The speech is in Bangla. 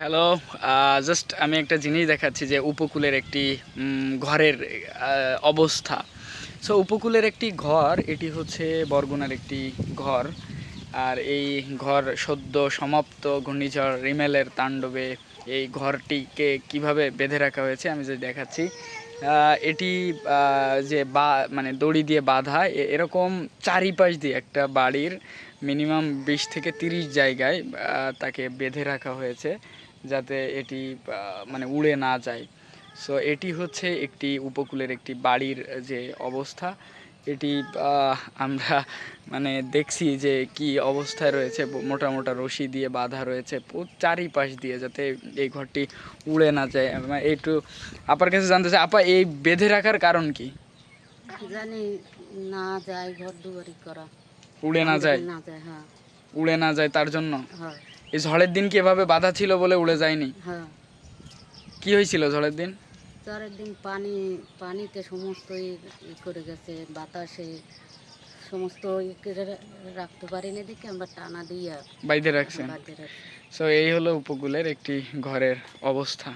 হ্যালো। জাস্ট আমি একটা জিনিস দেখাচ্ছি যে উপকূলের একটি ঘরের অবস্থা। সো উপকূলের একটি ঘর, এটি হচ্ছে বরগুনার একটি ঘর। আর এই ঘর সদ্য সমাপ্ত ঘূর্ণিঝড় রিমেলের তাণ্ডবে এই ঘরটিকে কিভাবে বেঁধে রাখা হয়েছে আমি যদি দেখাচ্ছি। এটি যে মানে দড়ি দিয়ে বাঁধা এরকম চারিপাশ দিয়ে একটা বাড়ির মিনিমাম 20 থেকে 30 জায়গায় তাকে বেঁধে রাখা হয়েছে যাতে এটি মানে উড়ে না যায়। সো এটি হচ্ছে একটি উপকূলের একটি বাড়ির যে অবস্থা, এটি আমরা মানে দেখছি যে কি অবস্থায় রয়েছে। মোটা মোটা রশি দিয়ে বাঁধা রয়েছে চারিপাশ দিয়ে যাতে এই ঘরটি উড়ে না যায়। একটু আপার কাছে জানতে চাই, আপা এই বেঁধে রাখার কারণ কি? জানি না যায়, ঘর দুয়ারি করা উড়ে না যায়, না যায়। হ্যাঁ, উড়ে না যায় তার জন্য। হ্যাঁ, এই ঝড়ের দিন কি এভাবে বাঁধা ছিল বলে উড়ে যায়নি? হ্যাঁ। কি হয়েছিল ঝড়ের দিন? চারিদিন পানিতে সমস্ত করে গেছে, বাতাসে সমস্ত করে রাখতে পারিনি দেখে আমরা টানা দিয়ে বাইধে রাখছেন। বাঁধতে রাখছি। সো এই হলো উপকূলের একটি ঘরের অবস্থা।